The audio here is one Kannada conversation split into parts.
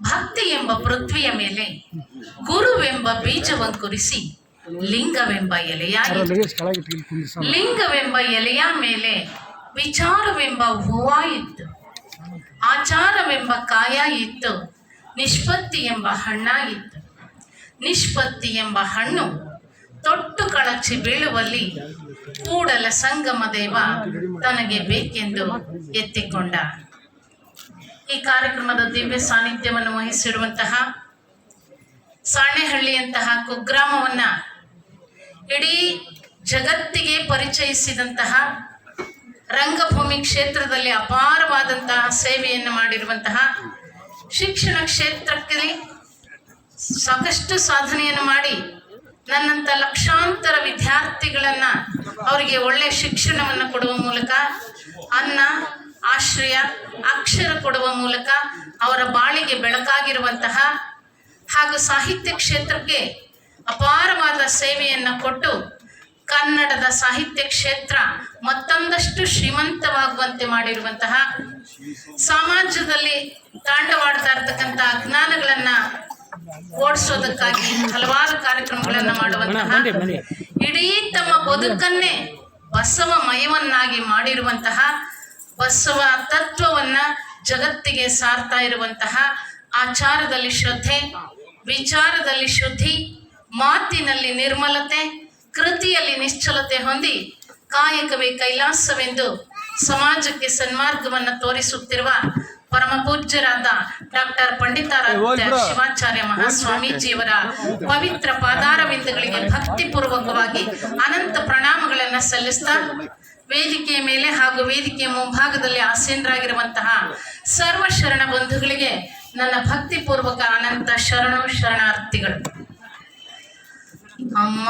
ಭಕ್ತಿ ಎಂಬ ಪೃಥ್ವಿಯ ಮೇಲೆ ಗುರುವೆಂಬ ಬೀಜವಂಕುರಿಸಿ ಲಿಂಗವೆಂಬ ಎಲೆಯಾಯಿತು. ಲಿಂಗವೆಂಬ ಎಲೆಯ ಮೇಲೆ ವಿಚಾರವೆಂಬ ಹೂವಾಯಿತು. ಆಚಾರವೆಂಬ ಕಾಯ ಇತ್ತು. ನಿಷ್ಪತ್ತಿ ಎಂಬ ಹಣ್ಣಾಯಿತು. ನಿಷ್ಪತ್ತಿ ಎಂಬ ಹಣ್ಣು ತೊಟ್ಟು ಕಳಚಿ ಬೀಳುವಲ್ಲಿ ಕೂಡಲ ಸಂಗಮ ದೇವ ತನಗೆ ಬೇಕೆಂದು ಎತ್ತಿಕೊಂಡ. ಈ ಕಾರ್ಯಕ್ರಮದ ದಿವ್ಯ ಸಾನ್ನಿಧ್ಯವನ್ನು ವಹಿಸಿರುವಂತಹ ಸಾಣೆಹಳ್ಳಿಯಂತಹ ಕುಗ್ರಾಮವನ್ನ ಇಡೀ ಜಗತ್ತಿಗೆ ಪರಿಚಯಿಸಿದಂತಹ, ರಂಗಭೂಮಿ ಕ್ಷೇತ್ರದಲ್ಲಿ ಅಪಾರವಾದಂತಹ ಸೇವೆಯನ್ನು ಮಾಡಿರುವಂತಹ, ಶಿಕ್ಷಣ ಕ್ಷೇತ್ರಕ್ಕೆ ಸಾಕಷ್ಟು ಸಾಧನೆಯನ್ನು ಮಾಡಿ ನನ್ನಂಥ ಲಕ್ಷಾಂತರ ವಿದ್ಯಾರ್ಥಿಗಳನ್ನ ಅವರಿಗೆ ಒಳ್ಳೆ ಶಿಕ್ಷಣವನ್ನು ಕೊಡುವ ಮೂಲಕ, ಅನ್ನ ಆಶ್ರಯ ಅಕ್ಷರ ಕೊಡುವ ಮೂಲಕ ಅವರ ಬಾಳಿಗೆ ಬೆಳಕಾಗಿರುವಂತಹ ಹಾಗೂ ಸಾಹಿತ್ಯ ಕ್ಷೇತ್ರಕ್ಕೆ ಅಪಾರವಾದ ಸೇವೆಯನ್ನು ಕೊಟ್ಟು ಕನ್ನಡದ ಸಾಹಿತ್ಯ ಕ್ಷೇತ್ರ ಮತ್ತೊಂದಷ್ಟು ಶ್ರೀಮಂತವಾಗುವಂತೆ ಮಾಡಿರುವಂತಹ, ಸಮಾಜದಲ್ಲಿ ತಾಂಡವಾಡ್ತಾ ಇರ್ತಕ್ಕಂಥ ಅಜ್ಞಾನಗಳನ್ನ ಓಡಿಸೋದಕ್ಕಾಗಿ ಹಲವಾರು ಕಾರ್ಯಕ್ರಮಗಳನ್ನು ಮಾಡುವಂತಹ, ಇಡೀ ತಮ್ಮ ಬದುಕನ್ನೇ ಬಸವಮಯವನ್ನಾಗಿ ಮಾಡಿರುವಂತಹ, ಬಸವ ತತ್ವವನ್ನ ಜಗತ್ತಿಗೆ ಸಾರ್ತಾ ಇರುವಂತಹ, ಆಚಾರದಲ್ಲಿ ಶ್ರದ್ಧೆ, ವಿಚಾರದಲ್ಲಿ ಶುದ್ಧಿ, ಮಾತಿನಲ್ಲಿ ನಿರ್ಮಲತೆ, ಕೃತಿಯಲ್ಲಿ ನಿಶ್ಚಲತೆ ಹೊಂದಿ ಕಾಯಕವೇ ಕೈಲಾಸವೆಂದು ಸಮಾಜಕ್ಕೆ ಸನ್ಮಾರ್ಗವನ್ನು ತೋರಿಸುತ್ತಿರುವ ಪರಮ ಪೂಜ್ಯರಾದ ಡಾಕ್ಟರ್ ಪಂಡಿತಾರಾಧ್ಯ ಶಿವಾಚಾರ್ಯ ಮಹಾಸ್ವಾಮೀಜಿಯವರ ಪವಿತ್ರ ಪಾದಾರವಿಂದಗಳಿಗೆ ಭಕ್ತಿಪೂರ್ವಕವಾಗಿ ಅನಂತ ಪ್ರಣಾಮಗಳನ್ನು ಸಲ್ಲಿಸ್ತಾ, ವೇದಿಕೆಯ ಮೇಲೆ ಹಾಗೂ ವೇದಿಕೆಯ ಮುಂಭಾಗದಲ್ಲಿ ಆಸೀನರಾಗಿರುವಂತಹ ಸರ್ವ ಶರಣ ಬಂಧುಗಳಿಗೆ ನನ್ನ ಭಕ್ತಿಪೂರ್ವಕ ಅನಂತ ಶರಣಾರ್ಥಿಗಳು. ಅಮ್ಮ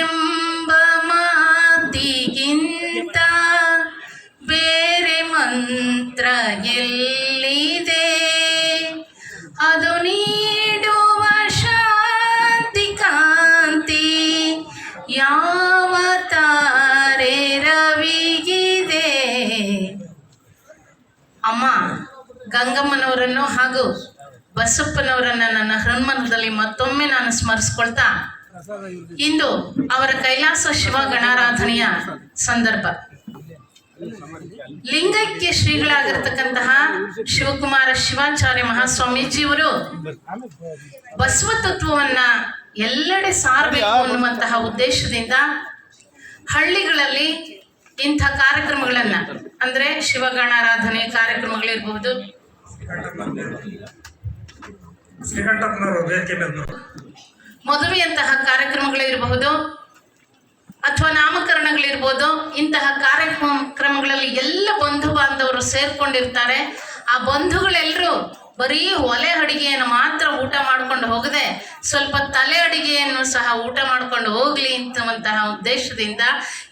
ಎಂಬ ಮಾತಿಗಿಂತ ಬೇರೆ ಮಂತ್ರ ಎಲ್ಲಿದೆ, ಅದು ನೀಡುವ ಶಾಂತಿ ಕಾಂತಿ ಯಾವ ತಾರೆ ರವಿಗಿದೆ. ಅಮ್ಮ ಗಂಗಮ್ಮನವರನ್ನು ಹಾಗೂ ಬಸಪ್ಪನವರನ್ನ ನನ್ನ ಹೃನ್ಮನದಲ್ಲಿ ಮತ್ತೊಮ್ಮೆ ನಾನು ಸ್ಮರಿಸ್ಕೊಳ್ತಾ, ಇಂದು ಅವರ ಕೈಲಾಸ ಶಿವ ಗಣಾರಾಧನೆಯ ಸಂದರ್ಭ. ಲಿಂಗೈಕ್ಯ ಶ್ರೀಗಳಾಗಿರ್ತಕ್ಕಂತಹ ಶಿವಕುಮಾರ ಶಿವಾಚಾರ್ಯ ಮಹಾಸ್ವಾಮೀಜಿಯವರು ಬಸವ ತತ್ವವನ್ನ ಎಲ್ಲೆಡೆ ಸಾರಬೇಕು ಅನ್ನುವಂತಹ ಉದ್ದೇಶದಿಂದ ಹಳ್ಳಿಗಳಲ್ಲಿ ಇಂಥ ಕಾರ್ಯಕ್ರಮಗಳನ್ನ, ಅಂದ್ರೆ ಶಿವಗಣಾರಾಧನೆ ಕಾರ್ಯಕ್ರಮಗಳಿರಬಹುದು, ಮದುವೆಯಂತಹ ಕಾರ್ಯಕ್ರಮಗಳಿರಬಹುದು ಅಥವಾ ನಾಮಕರಣಗಳಿರ್ಬೋದು, ಇಂತಹ ಕಾರ್ಯಕ್ರಮಗಳಲ್ಲಿ ಎಲ್ಲ ಬಂಧು ಬಾಂಧವರು ಸೇರ್ಕೊಂಡಿರ್ತಾರೆ. ಆ ಬಂಧುಗಳೆಲ್ಲರೂ ಬರೀ ಒಲೆ ಅಡಿಗೆಯನ್ನು ಮಾತ್ರ ಊಟ ಮಾಡ್ಕೊಂಡು ಹೋಗದೆ ಸ್ವಲ್ಪ ತಲೆ ಅಡಿಗೆಯನ್ನು ಸಹ ಊಟ ಮಾಡ್ಕೊಂಡು ಹೋಗ್ಲಿ ಅಂತವಂತಹ ಉದ್ದೇಶದಿಂದ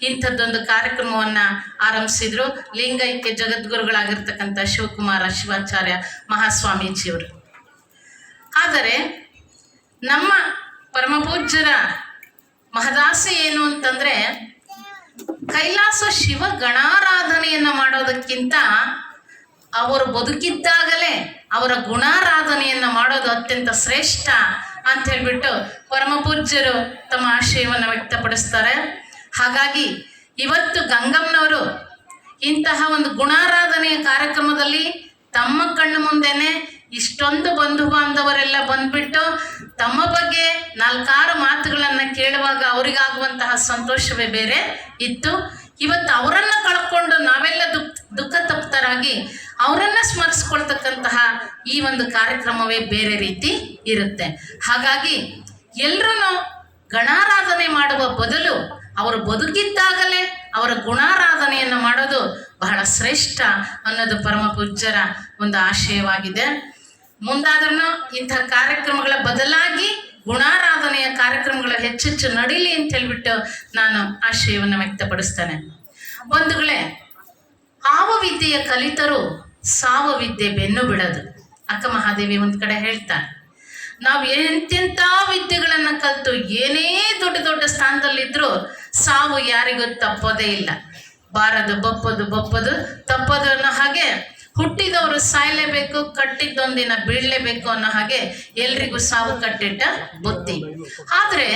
ಇಂಥದ್ದೊಂದು ಕಾರ್ಯಕ್ರಮವನ್ನ ಆರಂಭಿಸಿದ್ರು ಲಿಂಗೈಕ್ಯ ಜಗದ್ಗುರುಗಳಾಗಿರ್ತಕ್ಕಂಥ ಶಿವಕುಮಾರ ಶಿವಾಚಾರ್ಯ ಮಹಾಸ್ವಾಮೀಜಿಯವರು. ಆದರೆ ನಮ್ಮ ಪರಮಪೂಜ್ಯರ ಮಹದಾಸೆ ಏನು ಅಂತಂದ್ರೆ, ಕೈಲಾಸ ಶಿವ ಗಣಾರಾಧನೆಯನ್ನ ಮಾಡೋದಕ್ಕಿಂತ ಅವರು ಬದುಕಿದ್ದಾಗಲೇ ಅವರ ಗುಣಾರಾಧನೆಯನ್ನ ಮಾಡೋದು ಅತ್ಯಂತ ಶ್ರೇಷ್ಠ ಅಂತ ಹೇಳ್ಬಿಟ್ಟು ಪರಮಪೂಜ್ಯರು ತಮ್ಮ ಆಶಯವನ್ನು ವ್ಯಕ್ತಪಡಿಸ್ತಾರೆ. ಹಾಗಾಗಿ ಇವತ್ತು ಗಂಗಮ್ಮನವರು ಇಂತಹ ಒಂದು ಗುಣಾರಾಧನೆಯ ಕಾರ್ಯಕ್ರಮದಲ್ಲಿ ತಮ್ಮ ಕಣ್ಣು ಮುಂದೆನೆ ಇಷ್ಟೊಂದು ಬಂಧು ಬಾಂಧವರೆಲ್ಲ ಬಂದ್ಬಿಟ್ಟು ತಮ್ಮ ಬಗ್ಗೆ ನಾಲ್ಕಾರು ಮಾತುಗಳನ್ನ ಕೇಳುವಾಗ ಅವರಿಗಾಗುವಂತಹ ಸಂತೋಷವೇ ಬೇರೆ ಇತ್ತು. ಇವತ್ತು ಅವರನ್ನ ಕಳ್ಕೊಂಡು ನಾವೆಲ್ಲ ದುಃಖ ತಪ್ತರಾಗಿ ಅವರನ್ನ ಸ್ಮರಿಸ್ಕೊಳ್ತಕ್ಕಂತಹ ಈ ಒಂದು ಕಾರ್ಯಕ್ರಮವೇ ಬೇರೆ ರೀತಿ ಇರುತ್ತೆ. ಹಾಗಾಗಿ ಎಲ್ಲರೂ ಗಣಾರಾಧನೆ ಮಾಡುವ ಬದಲು ಅವರು ಬದುಕಿದ್ದಾಗಲೇ ಅವರ ಗುಣಾರಾಧನೆಯನ್ನು ಮಾಡೋದು ಬಹಳ ಶ್ರೇಷ್ಠ ಅನ್ನೋದು ಪರಮ ಪೂಜ್ಯರ ಒಂದು ಆಶಯವಾಗಿದೆ. ಮುಂದಾದ್ರೂ ಇಂಥ ಕಾರ್ಯಕ್ರಮಗಳ ಬದಲಾಗಿ ಗುಣಾರಾಧನೆಯ ಕಾರ್ಯಕ್ರಮಗಳು ಹೆಚ್ಚೆಚ್ಚು ನಡೀಲಿ ಅಂತ ಹೇಳ್ಬಿಟ್ಟು ನಾನು ಆಶಯವನ್ನು ವ್ಯಕ್ತಪಡಿಸ್ತೇನೆ. ಬಂಧುಗಳೇ, ಆವ ವಿದ್ಯೆಯ ಕಲಿತರು ಸಾವ ವಿದ್ಯೆ ಬೆನ್ನು ಬಿಡದು. ಅಕ್ಕ ಮಹಾದೇವಿ ಒಂದು ಕಡೆ ಹೇಳ್ತಾನೆ, ನಾವು ಎಂತೆಂಥ ವಿದ್ಯೆಗಳನ್ನು ಕಲಿತು ಏನೇ ದೊಡ್ಡ ದೊಡ್ಡ ಸ್ಥಾನದಲ್ಲಿದ್ದರೂ ಸಾವು ಯಾರಿಗೂ ತಪ್ಪೋದೇ ಇಲ್ಲ. ಬಾರದು ಬಪ್ಪದು ತಪ್ಪದು ಅನ್ನೋ ಹಾಗೆ ಹುಟ್ಟಿದವರು ಸಾಯಲೇಬೇಕು, ಕಟ್ಟಿದ್ದೊಂದಿನ ಬೀಳಲೇಬೇಕು ಅನ್ನೋ ಹಾಗೆ ಎಲ್ರಿಗೂ ಸಾವು ಕಟ್ಟಿಟ್ಟ ಬುದ್ಧಿ. ಆದ್ರೆ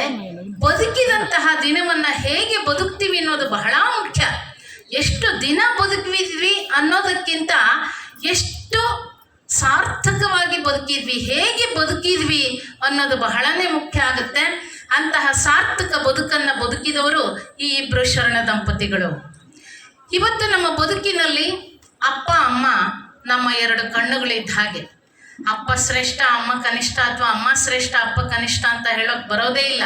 ಬದುಕಿದಂತಹ ದಿನವನ್ನ ಹೇಗೆ ಬದುಕ್ತೀವಿ ಅನ್ನೋದು ಬಹಳ ಮುಖ್ಯ. ಎಷ್ಟು ದಿನ ಬದುಕಿದ್ವಿ ಅನ್ನೋದಕ್ಕಿಂತ ಎಷ್ಟು ಸಾರ್ಥಕವಾಗಿ ಬದುಕಿದ್ವಿ, ಹೇಗೆ ಬದುಕಿದ್ವಿ ಅನ್ನೋದು ಬಹಳನೇ ಮುಖ್ಯ ಆಗುತ್ತೆ. ಅಂತಹ ಸಾರ್ಥಕ ಬದುಕನ್ನು ಬದುಕಿದವರು ಈ ಇಬ್ಬರು ಶರಣ ದಂಪತಿಗಳು. ಇವತ್ತು ನಮ್ಮ ಬದುಕಿನಲ್ಲಿ ಅಪ್ಪ ಅಮ್ಮ ನಮ್ಮ ಎರಡು ಕಣ್ಣುಗಳಿದ್ದ ಹಾಗೆ. ಅಪ್ಪ ಶ್ರೇಷ್ಠ ಅಮ್ಮ ಕನಿಷ್ಠ, ಅಥವಾ ಅಮ್ಮ ಶ್ರೇಷ್ಠ ಅಪ್ಪ ಕನಿಷ್ಠ ಅಂತ ಹೇಳೋಕೆ ಬರೋದೇ ಇಲ್ಲ.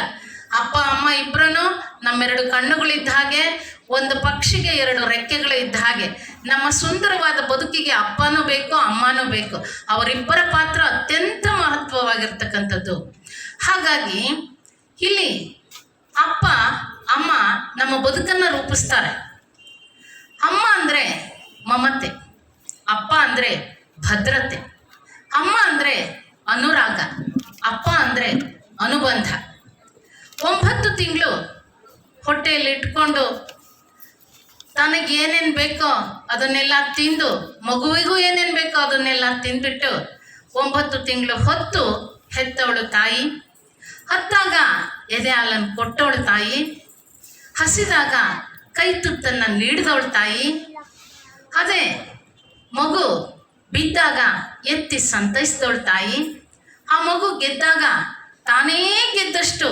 ಅಪ್ಪ ಅಮ್ಮ ಇಬ್ಬರೂ ನಮ್ಮೆರಡು ಕಣ್ಣುಗಳಿದ್ದ ಹಾಗೆ, ಒಂದು ಪಕ್ಷಿಗೆ ಎರಡು ರೆಕ್ಕೆಗಳು ಇದ್ದ ಹಾಗೆ. ನಮ್ಮ ಸುಂದರವಾದ ಬದುಕಿಗೆ ಅಪ್ಪನೂ ಬೇಕು, ಅಮ್ಮನೂ ಬೇಕು. ಅವರಿಬ್ಬರ ಪಾತ್ರ ಅತ್ಯಂತ ಮಹತ್ವವಾಗಿರ್ತಕ್ಕಂಥದ್ದು. ಹಾಗಾಗಿ ಇಲ್ಲಿ ಅಪ್ಪ ಅಮ್ಮ ನಮ್ಮ ಬದುಕನ್ನು ರೂಪಿಸ್ತಾರೆ. ಅಮ್ಮ ಅಂದರೆ ಮಮತೆ, ಅಪ್ಪ ಅಂದರೆ ಭದ್ರತೆ, ಅಮ್ಮ ಅಂದರೆ ಅನುರಾಗ, ಅಪ್ಪ ಅಂದರೆ ಅನುಬಂಧ. 9 ತಿಂಗಳು ಹೊಟ್ಟೆಯಲ್ಲಿ ಇಟ್ಕೊಂಡು ತನಗೇನೇನು ಬೇಕೋ ಅದನ್ನೆಲ್ಲ ತಿಂದು, ಮಗುವಿಗೂ ಏನೇನು ಬೇಕೋ ಅದನ್ನೆಲ್ಲ ತಿಂದ್ಬಿಟ್ಟು 9 ತಿಂಗಳು ಹೊತ್ತು ಹೆತ್ತವಳು ತಾಯಿ. ಹತ್ತಾಗ ಎದೆ ಹಾಲನ್ನು ಕೊಟ್ಟವಳು ತಾಯಿ. ಹಸಿದಾಗ ಕೈ ತುತ್ತನ್ನು ನೀಡಿದವಳು ತಾಯಿ. ಅದೇ ಮಗು ಬಿದ್ದಾಗ ಎತ್ತಿ ಸಂತೈಸಿದವಳು ತಾಯಿ. ಆ ಮಗು ಗೆದ್ದಾಗ ತಾನೇ ಗೆದ್ದಷ್ಟು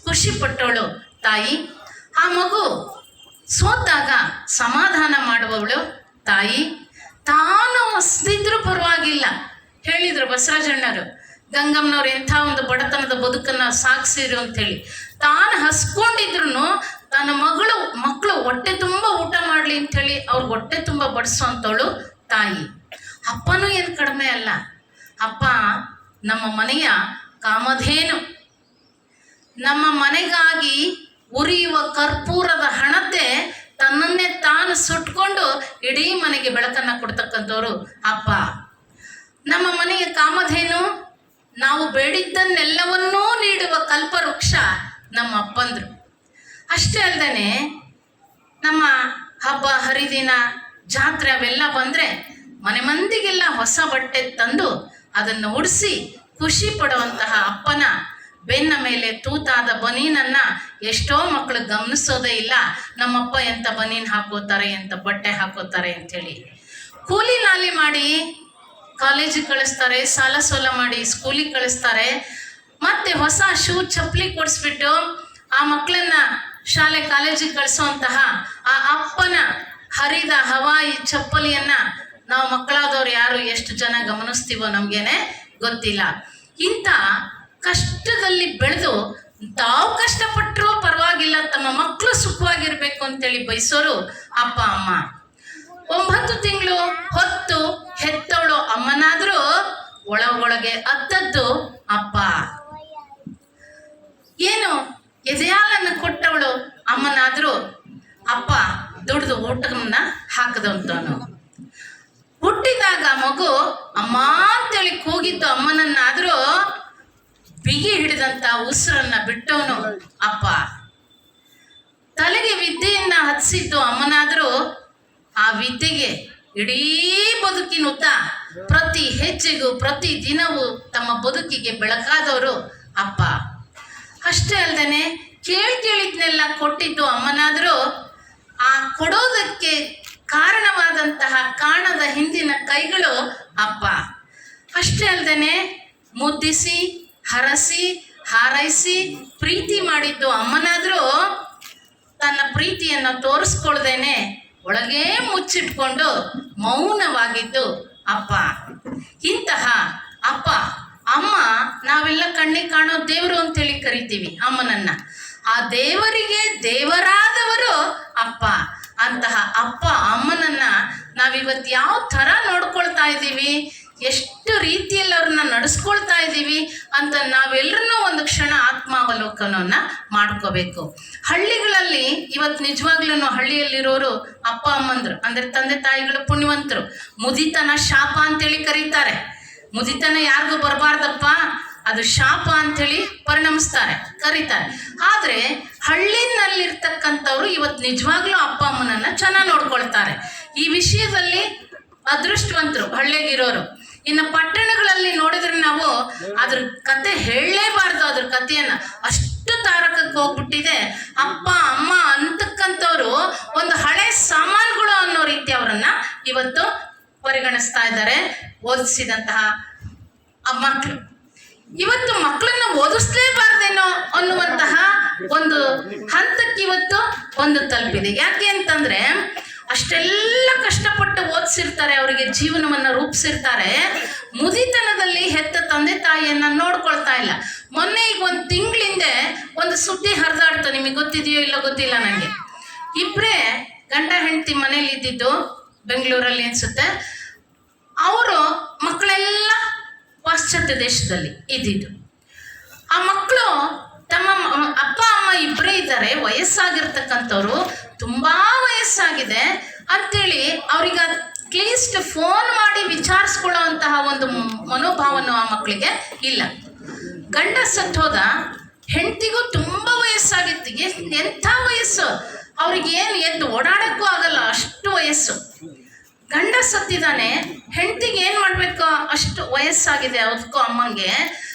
ಖುಷಿ ಪಟ್ಟವಳು ತಾಯಿ. ಆ ಮಗು ಸೋತಾಗ ಸಮಾಧಾನ ಮಾಡುವವಳು ತಾಯಿ. ತಾನು ಹಸ್ದಿದ್ರೂ ಪರವಾಗಿಲ್ಲ. ಹೇಳಿದರು ಬಸವರಾಜಣ್ಣವರು, ಗಂಗಮ್ಮನವ್ರು ಎಂಥ ಒಂದು ಬಡತನದ ಬದುಕನ್ನು ಸಾಗಿಸಿರು ಅಂಥೇಳಿ. ತಾನು ಹಸ್ಕೊಂಡಿದ್ರು ತನ್ನ ಮಕ್ಕಳು ಹೊಟ್ಟೆ ತುಂಬ ಊಟ ಮಾಡಲಿ ಅಂಥೇಳಿ ಅವ್ರಿಗೆ ಹೊಟ್ಟೆ ತುಂಬ ಬಡಿಸೋಂಥವಳು ತಾಯಿ. ಅಪ್ಪನೂ ಏನು ಕಡಿಮೆ ಅಲ್ಲ. ಅಪ್ಪ ನಮ್ಮ ಮನೆಯ ಕಾಮಧೇನು. ನಮ್ಮ ಮನೆಗಾಗಿ ಉರಿಯುವ ಕರ್ಪೂರದ ಹಣತೆ ತನ್ನನ್ನೇ ತಾನು ಸುಟ್ಕೊಂಡು ಇಡೀ ಮನೆಗೆ ಬೆಳಕನ್ನು ಕೊಡ್ತಕ್ಕಂಥವ್ರು ಅಪ್ಪ. ನಮ್ಮ ಮನೆಯ ಕಾಮಧೇನು, ನಾವು ಬೇಡಿದ್ದನ್ನೆಲ್ಲವನ್ನೂ ನೀಡುವ ಕಲ್ಪವೃಕ್ಷ ನಮ್ಮ ಅಪ್ಪಂದ್ರು. ಅಷ್ಟೇ ಅಲ್ಲದೆ ನಮ್ಮ ಹಬ್ಬ ಹರಿದಿನ ಜಾತ್ರೆ ಅವೆಲ್ಲ ಬಂದರೆ ಮನೆ ಮಂದಿಗೆಲ್ಲ ಹೊಸ ಬಟ್ಟೆ ತಂದು ಅದನ್ನು ಉಡಿಸಿ ಖುಷಿ ಪಡುವಂತಹ ಅಪ್ಪನ ಬೆನ್ನ ಮೇಲೆ ತೂತಾದ ಬನೀನನ್ನು ಎಷ್ಟೋ ಮಕ್ಕಳು ಗಮನಿಸೋದೇ ಇಲ್ಲ. ನಮ್ಮಪ್ಪ ಎಂಥ ಬನೀನ್ ಹಾಕೋತಾರೆ, ಎಂಥ ಬಟ್ಟೆ ಹಾಕೋತಾರೆ ಅಂಥೇಳಿ. ಕೂಲಿ ನಾಲಿ ಮಾಡಿ ಕಾಲೇಜಿಗೆ ಕಳಿಸ್ತಾರೆ, ಸಾಲ ಸೋಲ ಮಾಡಿ ಸ್ಕೂಲಿಗೆ ಕಳಿಸ್ತಾರೆ. ಮತ್ತು ಹೊಸ ಶೂ ಚಪ್ಪಲಿ ಕೊಡಿಸ್ಬಿಟ್ಟು ಆ ಮಕ್ಕಳನ್ನ ಶಾಲೆ ಕಾಲೇಜಿಗೆ ಕಳಿಸೋಂತಹ ಆ ಅಪ್ಪನ ಹರಿದ ಹವಾಯಿ ಚಪ್ಪಲಿಯನ್ನು ನಾವು ಮಕ್ಕಳಾದವ್ರು ಯಾರು ಎಷ್ಟು ಜನ ಗಮನಿಸ್ತೀವೋ ನಮಗೇನೆ ಗೊತ್ತಿಲ್ಲ. ಇಂಥ ಕಷ್ಟದಲ್ಲಿ ಬೆಳೆದು ತಾವು ಕಷ್ಟಪಟ್ಟರೂ ಪರವಾಗಿಲ್ಲ, ತಮ್ಮ ಮಕ್ಕಳು ಸುಖವಾಗಿರ್ಬೇಕು ಅಂತೇಳಿ ಬಯಸೋರು ಅಪ್ಪ ಅಮ್ಮ. 9 ತಿಂಗಳು ಹೊತ್ತು ಹೆತ್ತವಳು ಅಮ್ಮನಾದರೂ ಒಳಗೊಳಗೆ ಅತ್ತದ್ದು ಅಪ್ಪ. ಏನು ಎದೆಯಾಲನ್ನು ಕೊಟ್ಟವಳು ಅಮ್ಮನಾದರೂ ಅಪ್ಪ ದುಡ್ದು ಊಟವನ್ನ ಹಾಕದಂತವನು. ಹುಟ್ಟಿದಾಗ ಮಗು ಅಮ್ಮ ಅಂತೇಳಿ ಕೂಗಿದ್ದು ಅಮ್ಮನನ್ನಾದರೂ ಬಿಗಿ ಹಿಡಿದಂಥ ಉಸಿರನ್ನ ಬಿಟ್ಟವನು ಅಪ್ಪ. ತಲೆಗೆ ವಿದ್ಯೆಯನ್ನು ಹತ್ತಿಸಿದ್ದು ಅಮ್ಮನಾದರೂ ಆ ವಿದ್ಯೆಗೆ ಇಡೀ ಬದುಕಿನುದ್ದ ಪ್ರತಿ ಹೆಜ್ಜೆಗೂ ಪ್ರತಿ ದಿನವೂ ತಮ್ಮ ಬದುಕಿಗೆ ಬೆಳಕಾದವರು ಅಪ್ಪ. ಅಷ್ಟೇ ಅಲ್ಲದೆ ಕೇಳಿದ್ನೆಲ್ಲ ಕೊಟ್ಟಿದ್ದು ಅಮ್ಮನಾದರೂ ಆ ಕೊಡೋದಕ್ಕೆ ಕಾರಣವಾದಂತಹ ಕಾಣದ ಹಿಂದಿನ ಕೈಗಳು ಅಪ್ಪ. ಅಷ್ಟೇ ಅಲ್ಲದೆ ಮುದ್ದಿಸಿ ಹರಸಿ ಹಾರೈಸಿ ಪ್ರೀತಿ ಮಾಡಿದ್ದು ಅಮ್ಮನಾದರೂ ತನ್ನ ಪ್ರೀತಿಯನ್ನು ತೋರಿಸ್ಕೊಳ್ದೇನೆ ಒಳಗೇ ಮುಚ್ಚಿಟ್ಕೊಂಡು ಮೌನವಾಗಿದ್ದು ಅಪ್ಪ. ಇಂತಹ ಅಪ್ಪ ಅಮ್ಮ ನಾವೆಲ್ಲ ಕಣ್ಣಿಗೆ ಕಾಣೋ ದೇವರು ಅಂತೇಳಿ ಕರಿತೀವಿ ಅಮ್ಮನನ್ನ. ಆ ದೇವರಿಗೆ ದೇವರಾದವರು ಅಪ್ಪ. ಅಂತಹ ಅಪ್ಪ ಅಮ್ಮನನ್ನ ನಾವಿವತ್ತು ಯಾವ ಥರ ನೋಡ್ಕೊಳ್ತಾ ಇದ್ದೀವಿ, ಎಷ್ಟು ರೀತಿಯಲ್ಲಿ ಅವ್ರನ್ನ ನಡೆಸ್ಕೊಳ್ತಾ ಇದ್ದೀವಿ ಅಂತ ನಾವೆಲ್ಲರೂ ಒಂದು ಕ್ಷಣ ಆತ್ಮಾವಲೋಕನವನ್ನು ಮಾಡ್ಕೋಬೇಕು. ಹಳ್ಳಿಗಳಲ್ಲಿ ಇವತ್ತು ನಿಜವಾಗ್ಲೂ ಹಳ್ಳಿಯಲ್ಲಿರೋರು ಅಪ್ಪ ಅಮ್ಮಂದ್ರು ಅಂದರೆ ತಂದೆ ತಾಯಿಗಳು ಪುಣ್ಯವಂತರು. ಮುದಿತನ ಶಾಪ ಅಂತೇಳಿ ಕರೀತಾರೆ. ಮುದಿತನ ಯಾರಿಗೂ ಬರಬಾರ್ದಪ್ಪ, ಅದು ಶಾಪ ಅಂಥೇಳಿ ಕರೀತಾರೆ. ಆದರೆ ಹಳ್ಳಿನಲ್ಲಿರ್ತಕ್ಕಂಥವ್ರು ಇವತ್ತು ನಿಜವಾಗ್ಲೂ ಅಪ್ಪ ಅಮ್ಮನನ್ನು ಚೆನ್ನಾಗಿ ನೋಡ್ಕೊಳ್ತಾರೆ. ಈ ವಿಷಯದಲ್ಲಿ ಅದೃಷ್ಟವಂತರು ಹಳ್ಳಿಗಿರೋರು. ಇನ್ನು ಪಟ್ಟಣಗಳಲ್ಲಿ ನೋಡಿದ್ರೆ ನಾವು ಅದ್ರ ಕತೆ ಹೇಳಲೇಬಾರ್ದು. ಅದ್ರ ಕಥೆಯನ್ನ ಅಷ್ಟು ತಾರಕಕ್ಕೆ ಹೋಗ್ಬಿಟ್ಟಿದೆ. ಅಪ್ಪ ಅಮ್ಮ ಅಂತಕ್ಕಂಥವ್ರು ಒಂದು ಹಳೆ ಸಾಮಾನುಗಳು ಅನ್ನೋ ರೀತಿ ಅವರನ್ನ ಇವತ್ತು ಪರಿಗಣಿಸ್ತಾ ಇದ್ದಾರೆ ಓದಿಸಿದಂತಹ ಮಕ್ಕಳು. ಇವತ್ತು ಮಕ್ಕಳನ್ನ ಓದಿಸ್ಲೇಬಾರ್ದೇನೋ ಅನ್ನುವಂತಹ ಒಂದು ಹಂತಕ್ಕೆ ಇವತ್ತು ಒಂದು ತಲುಪಿದೆ. ಯಾಕೆ ಅಂತಂದ್ರೆ ಅಷ್ಟೆಲ್ಲ ಕಷ್ಟಪಟ್ಟು ಓದಿಸಿರ್ತಾರೆ, ಅವರಿಗೆ ಜೀವನವನ್ನ ರೂಪಿಸಿರ್ತಾರೆ. ಮುದಿತನದಲ್ಲಿ ಹೆತ್ತ ತಂದೆ ತಾಯಿಯನ್ನ ನೋಡ್ಕೊಳ್ತಾ ಇಲ್ಲ. ಮೊನ್ನೆ ಈಗ ಒಂದು ತಿಂಗಳಿಂದೆ ಒಂದು ಸುದ್ದಿ ಹರಿದಾಡ್ತು, ನಿಮಗೆ ಗೊತ್ತಿದೆಯೋ ಇಲ್ಲೋ ಗೊತ್ತಿಲ್ಲ ನನಗೆ. ಇಬ್ಬರೇ ಗಂಡ ಹೆಂಡತಿ ಮನೇಲಿ ಇದ್ದಿದ್ದು, ಬೆಂಗಳೂರಲ್ಲಿ ಅನ್ಸುತ್ತೆ. ಅವರು ಮಕ್ಕಳೆಲ್ಲ ಪಾಶ್ಚಾತ್ಯ ದೇಶದಲ್ಲಿ ಇದ್ದಿದ್ದು. ಆ ಮಕ್ಕಳು ತಮ್ಮ ಅಪ್ಪ ಅಮ್ಮ ಇಬ್ಬರೇ ಇದ್ದಾರೆ, ವಯಸ್ಸಾಗಿರ್ತಕ್ಕಂಥವ್ರು, ತುಂಬಾ ವಯಸ್ಸಾಗಿದೆ ಅಂತೇಳಿ ಅವ್ರಿಗೆ ಅಟ್ಲೀಸ್ಟ್ ಫೋನ್ ಮಾಡಿ ವಿಚಾರಿಸ್ಕೊಳ್ಳೋ ಅಂತಹ ಒಂದು ಮನೋಭಾವನೂ ಆ ಮಕ್ಕಳಿಗೆ ಇಲ್ಲ. ಗಂಡ ಸತ್ತೋದ, ಹೆಂಡತಿಗೂ ತುಂಬಾ ವಯಸ್ಸಾಗಿತ್ತು. ಎಂಥ ವಯಸ್ಸು, ಅವ್ರಿಗೆ ಏನು ಎದ್ದು ಓಡಾಡಕ್ಕೂ ಆಗಲ್ಲ, ಅಷ್ಟು ವಯಸ್ಸು. ಗಂಡ ಸತ್ತಿದ್ದಾನೆ, ಹೆಂಡತಿಗೆ ಏನು ಮಾಡಬೇಕು, ಅಷ್ಟು ವಯಸ್ಸಾಗಿದೆ ಅದಕ್ಕೂ ಅಮ್ಮಂಗೆ.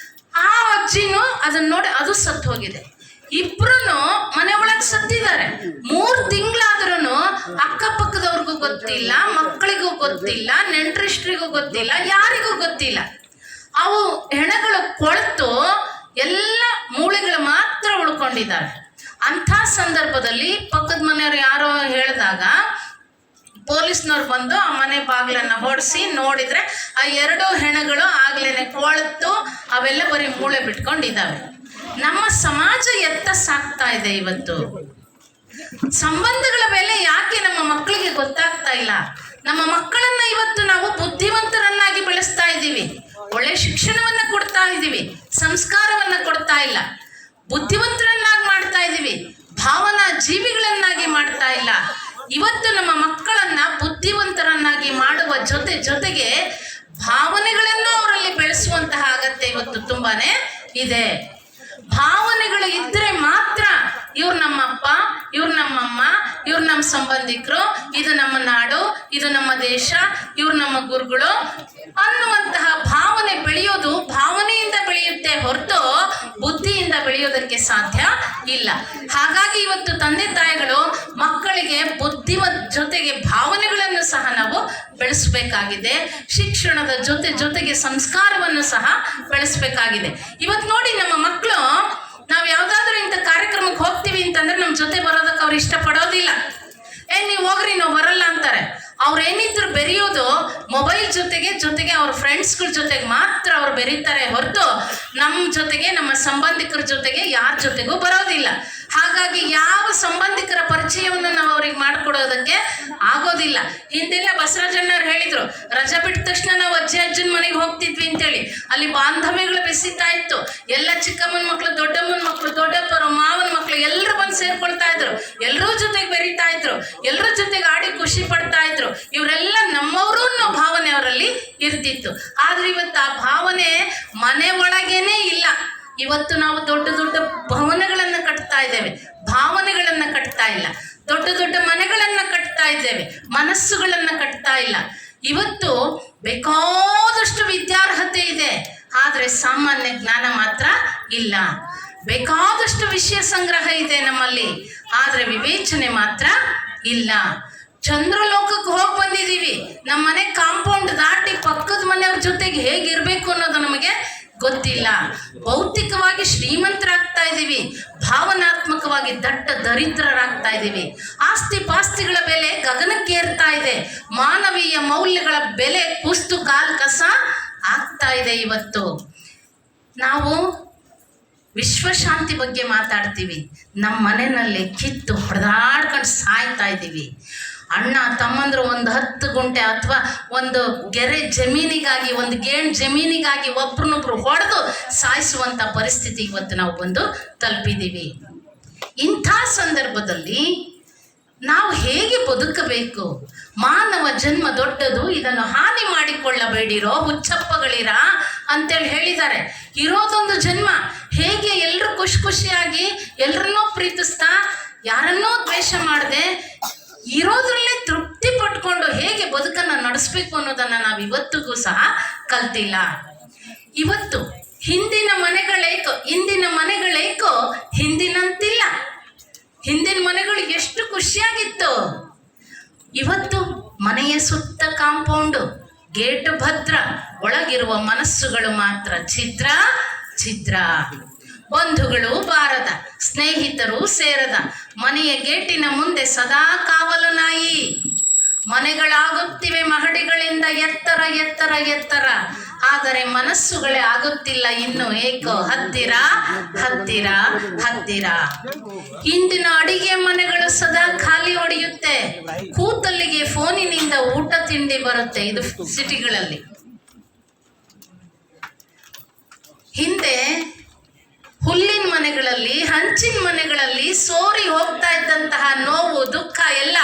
ಆ ಅಜ್ಜಿನೂ ಅದನ್ನ ನೋಡಿ ಅದು ಸತ್ತು ಹೋಗಿದೆ. ಇಬ್ರು ಮನೆ ಒಳಗೆ ಸತ್ತಿದ್ದಾರೆ. 3 ತಿಂಗಳಾದ್ರೂ ಅಕ್ಕಪಕ್ಕದವ್ರಿಗೂ ಗೊತ್ತಿಲ್ಲ, ಮಕ್ಕಳಿಗೂ ಗೊತ್ತಿಲ್ಲ, ನೆಂಟರಿಷ್ಟ್ರಿಗೂ ಗೊತ್ತಿಲ್ಲ, ಯಾರಿಗೂ ಗೊತ್ತಿಲ್ಲ. ಅವು ಹೆಣಗಳು ಕೊಳೆತು ಎಲ್ಲ ಮೂಳೆಗಳು ಮಾತ್ರ ಉಳ್ಕೊಂಡಿದ್ದಾರೆ. ಅಂಥ ಸಂದರ್ಭದಲ್ಲಿ ಪಕ್ಕದ ಮನೆಯವ್ರು ಯಾರೋ ಹೇಳಿದಾಗ ಪೊಲೀಸ್ನವ್ರು ಬಂದು ಆ ಮನೆ ಬಾಗಿಲನ್ನ ಹೊಡೆಸಿ ನೋಡಿದ್ರೆ ಆ 2 ಹೆಣಗಳು ಆಗ್ಲೇನೆ ಕೊಳೆತು ಅವೆಲ್ಲ ಬರೀ ಮೂಳೆ ಬಿಟ್ಕೊಂಡಿದ್ದಾವೆ. ನಮ್ಮ ಸಮಾಜ ಎತ್ತ ಸಾಕ್ತಾ ಇದೆ ಇವತ್ತು. ಸಂಬಂಧಗಳ ಬೆಲೆ ಯಾಕೆ ನಮ್ಮ ಮಕ್ಕಳಿಗೆ ಗೊತ್ತಾಗ್ತಾ ಇಲ್ಲ? ನಮ್ಮ ಮಕ್ಕಳನ್ನ ಇವತ್ತು ನಾವು ಬುದ್ಧಿವಂತರನ್ನಾಗಿ ಬೆಳೆಸ್ತಾ ಇದ್ದೀವಿ, ಒಳ್ಳೆ ಶಿಕ್ಷಣವನ್ನ ಕೊಡ್ತಾ ಇದ್ದೀವಿ, ಸಂಸ್ಕಾರವನ್ನ ಕೊಡ್ತಾ ಇಲ್ಲ, ಬುದ್ಧಿವಂತರನ್ನಾಗಿ ಮಾಡ್ತಾ ಇದ್ದೀವಿ, ಭಾವನಾ ಜೀವಿಗಳನ್ನಾಗಿ ಮಾಡ್ತಾ ಇಲ್ಲ. ಇವತ್ತು ನಮ್ಮ ಮಕ್ಕಳನ್ನ ಬುದ್ಧಿವಂತರನ್ನಾಗಿ ಮಾಡುವ ಜೊತೆಗೆ ಭಾವನೆಗಳನ್ನು ಅವರಲ್ಲಿ ಬೆಳೆಸುವಂತಹ ಅಗತ್ಯ ಇವತ್ತು ತುಂಬಾನೇ ಇದೆ. ಭಾವನೆಗಳು ಇದ್ರೆ ಮಾತ್ರ ಇವ್ರು ನಮ್ಮಪ್ಪ, ಇವ್ರು ನಮ್ಮಮ್ಮ, ಇವ್ರು ನಮ್ಮ ಸಂಬಂಧಿಕರು, ಇದು ನಮ್ಮ ನಾಡು, ಇದು ನಮ್ಮ ದೇಶ, ಇವ್ರು ನಮ್ಮ ಗುರುಗಳು ಅನ್ನುವಂತಹ ಭಾವನೆ ಬೆಳೆಯೋದು ಭಾವನೆಯಿಂದ ಬೆಳೆಯುತ್ತೆ ಹೊರತು ಬುದ್ಧಿಯಿಂದ ಬೆಳೆಯೋದಕ್ಕೆ ಸಾಧ್ಯ ಇಲ್ಲ. ಹಾಗಾಗಿ ಇವತ್ತು ತಂದೆ ತಾಯಿಗಳು ಮಕ್ಕಳಿಗೆ ಜೊತೆಗೆ ಭಾವನೆಗಳನ್ನು ಸಹ ನಾವು ಬೆಳೆಸಬೇಕಾಗಿದೆ. ಶಿಕ್ಷಣದ ಜೊತೆಗೆ ಸಂಸ್ಕಾರವನ್ನು ಸಹ ಬೆಳೆಸಬೇಕಾಗಿದೆ. ಇವತ್ತು ನೋಡಿ, ನಮ್ಮ ಮಕ್ಕಳು ನಾವು ಯಾವ್ದಾದ್ರು ಇಂಥ ಕಾರ್ಯಕ್ರಮಕ್ಕೆ ಹೋಗ್ತೀವಿ ಅಂತಂದ್ರೆ ನಮ್ಮ ಜೊತೆ ಬರೋದಕ್ಕೆ ಅವ್ರು ಇಷ್ಟಪಡೋದಿಲ್ಲ. ನೀವು ಹೋಗ್ರಿ, ನಾವು ಬರಲ್ಲ ಅಂತಾರೆ. ಅವ್ರು ಏನಿದ್ರು ಬೆರೆಯೋದು ಮೊಬೈಲ್ ಜೊತೆಗೆ ಅವ್ರ ಫ್ರೆಂಡ್ಸ್ಗಳ ಜೊತೆಗೆ ಮಾತ್ರ ಅವ್ರು ಬೆರೀತಾರೆ ಹೊರತು ನಮ್ಮ ಜೊತೆಗೆ, ನಮ್ಮ ಸಂಬಂಧಿಕರ ಜೊತೆಗೆ ಯಾರ ಜೊತೆಗೂ ಬರೋದಿಲ್ಲ. ಹಾಗಾಗಿ ಯಾವ ಸಂಬಂಧಿಕರ ಪರಿಚಯವನ್ನು ನಾವು ಅವ್ರಿಗೆ ಮಾಡಿಕೊಡೋದಕ್ಕೆ ಆಗೋದಿಲ್ಲ. ಹಿಂದೆಲ್ಲ ಬಸವರಾಜಣ್ಣವ್ರು ಹೇಳಿದ್ರು, ರಜಾ ಬಿಟ್ಟ ತಕ್ಷಣ ನಾವು ಅಜ್ಜನ ಮನೆಗೆ ಹೋಗ್ತಿದ್ವಿ ಅಂತೇಳಿ. ಅಲ್ಲಿ ಬಾಂಧವ್ಯಗಳು ಬೆಸೀತಾ ಇತ್ತು. ಎಲ್ಲ ಚಿಕ್ಕಮ್ಮನ ಮಕ್ಕಳು, ದೊಡ್ಡಮ್ಮನ ಮಕ್ಕಳು, ದೊಡ್ಡಪ್ಪರು, ಮಾವನ ಮಕ್ಕಳು ಎಲ್ಲರೂ ಬಂದು ಸೇರ್ಕೊಳ್ತಾ ಇದ್ರು. ಎಲ್ಲರೂ ಜೊತೆಗೆ ಬೆರೀತಾ ಇದ್ರು, ಎಲ್ಲರ ಜೊತೆಗೆ ಆಡಿ ಖುಷಿ ಪಡ್ತಾ ಇದ್ರು. ಇವರೆಲ್ಲ ನಮ್ಮವರು ಅನ್ನೋ ಭಾವನೆ ಅವರಲ್ಲಿ ಇರ್ತಿತ್ತು. ಆದ್ರೆ ಇವತ್ತು ಆ ಭಾವನೆ ಮನೆ ಒಳಗೇನೆ ಇಲ್ಲ. ಇವತ್ತು ನಾವು ದೊಡ್ಡ ಭವನಗಳನ್ನು ಕಟ್ತಾ ಇದ್ದೇವೆ, ಭಾವನೆಗಳನ್ನ ಕಟ್ತಾ ಇಲ್ಲ. ದೊಡ್ಡ ಮನೆಗಳನ್ನ ಕಟ್ತಾ ಇದ್ದೇವೆ, ಮನಸ್ಸುಗಳನ್ನ ಕಟ್ತಾ ಇಲ್ಲ. ಇವತ್ತು ಬೇಕಾದಷ್ಟು ವಿದ್ಯಾರ್ಹತೆ ಇದೆ, ಆದ್ರೆ ಸಾಮಾನ್ಯ ಜ್ಞಾನ ಮಾತ್ರ ಇಲ್ಲ. ಬೇಕಾದಷ್ಟು ವಿಷಯ ಸಂಗ್ರಹ ಇದೆ ನಮ್ಮಲ್ಲಿ, ಆದ್ರೆ ವಿವೇಚನೆ ಮಾತ್ರ ಇಲ್ಲ. ಚಂದ್ರಲೋಕಕ್ಕೆ ಹೋಗಿ ಬಂದಿದ್ದೀವಿ, ನಮ್ಮ ಮನೆ ಕಾಂಪೌಂಡ್ ದಾಟಿ ಪಕ್ಕದ ಮನೆಯವ್ರ ಜೊತೆಗೆ ಹೇಗಿರ್ಬೇಕು ಅನ್ನೋದು ನಮಗೆ ಗೊತ್ತಿಲ್ಲ. ಭೌತಿಕವಾಗಿ ಶ್ರೀಮಂತರಾಗ್ತಾ ಇದ್ದೀವಿ, ಭಾವನಾತ್ಮಕವಾಗಿ ದರಿದ್ರರಾಗ್ತಾ ಇದ್ದೀವಿ. ಆಸ್ತಿ ಪಾಸ್ತಿಗಳ ಬೆಲೆ ಗಗನಕ್ಕೇರ್ತಾ ಇದೆ, ಮಾನವೀಯ ಮೌಲ್ಯಗಳ ಬೆಲೆ ಕುಸ್ತು ಕಾಲ್ ಕಸ ಆಗ್ತಾ ಇದೆ. ಇವತ್ತು ನಾವು ವಿಶ್ವಶಾಂತಿ ಬಗ್ಗೆ ಮಾತಾಡ್ತೀವಿ, ನಮ್ಮ ಮನೆಯಲ್ಲಿ ಕಿತ್ತು ಹೊಡೆದಾಡ್ಕೊಂಡು ಸಾಯ್ತಾ ಇದ್ದೀವಿ. ಅಣ್ಣ ತಮ್ಮಂದ್ರು ಒಂದು 10 ಗುಂಟೆ ಅಥವಾ ಒಂದು ಗೆರೆ ಜಮೀನಿಗಾಗಿ, ಒಂದು ಗೇಣ್ ಜಮೀನಿಗಾಗಿ ಒಬ್ರನ್ನೊಬ್ರು ಹೊಡೆದು ಸಾಯಿಸುವಂಥ ಪರಿಸ್ಥಿತಿ ಇವತ್ತು ನಾವು ಬಂದು ತಲುಪಿದ್ದೀವಿ. ಇಂಥ ಸಂದರ್ಭದಲ್ಲಿ ನಾವು ಹೇಗೆ ಬದುಕಬೇಕು? ಮಾನವ ಜನ್ಮ ದೊಡ್ಡದು, ಇದನ್ನು ಹಾನಿ ಮಾಡಿಕೊಳ್ಳಬೇಡಿರೋ ಹುಚ್ಚಪ್ಪಗಳಿರ ಅಂತೇಳಿ ಹೇಳಿದ್ದಾರೆ. ಇರೋದೊಂದು ಜನ್ಮ, ಹೇಗೆ ಎಲ್ಲರೂ ಖುಷಿಯಾಗಿ ಎಲ್ಲರನ್ನೂ ಪ್ರೀತಿಸ್ತಾ, ಯಾರನ್ನೂ ದ್ವೇಷ ಮಾಡದೆ ಇರೋದ್ರಲ್ಲೇ ತೃಪ್ತಿ ತೃಪ್ತಿ ಪಟ್ಕೊಂಡು ಹೇಗೆ ಬದುಕನ್ನು ನಡೆಸಬೇಕು ಅನ್ನೋದನ್ನು ನಾವು ಇವತ್ತಿಗೂ ಸಹ ಕಲ್ತಿಲ್ಲ. ಇವತ್ತು ಇಂದಿನ ಮನೆಗಳೇಕೋ ಹಿಂದಿನಂತಿಲ್ಲ. ಹಿಂದಿನ ಮನೆಗಳು ಎಷ್ಟು ಖುಷಿಯಾಗಿತ್ತು. ಇವತ್ತು ಮನೆಯ ಸುತ್ತ ಕಾಂಪೌಂಡು, ಗೇಟ್ ಭದ್ರ, ಒಳಗಿರುವ ಮನಸ್ಸುಗಳು ಮಾತ್ರ ಛಿದ್ರ. ಬಂಧುಗಳು ಬಾರದ, ಸ್ನೇಹಿತರು ಸೇರದ, ಮನೆಯ ಗೇಟಿನ ಮುಂದೆ ಸದಾ ಕಾವಲು ನಾಯಿ. ಮನೆಗಳಾಗುತ್ತಿವೆ ಮಹಡಿಗಳಿಂದ ಎತ್ತರ, ಆದರೆ ಮನಸ್ಸುಗಳೇ ಆಗುತ್ತಿಲ್ಲ ಇನ್ನು ಏಕೋ ಹತ್ತಿರ. ಇಂದಿನ ಅಡಿಗೆ ಮನೆಗಳು ಸದಾ ಖಾಲಿ ಹೊಡೆಯುತ್ತೆ. ಕೂತಲ್ಲಿಗೆ ಫೋನಿನಿಂದ ಊಟ ತಿಂಡಿ ಬರುತ್ತೆ. ಇದು ಸಿಟಿಗಳಲ್ಲಿ. ಹಿಂದೆ ಹುಲ್ಲಿನ ಮನೆಗಳಲ್ಲಿ, ಹಂಚಿನ ಮನೆಗಳಲ್ಲಿ ಸೋರಿ ಹೋಗ್ತಾ ಇದ್ದಂತಹ ನೋವು, ದುಃಖ ಎಲ್ಲ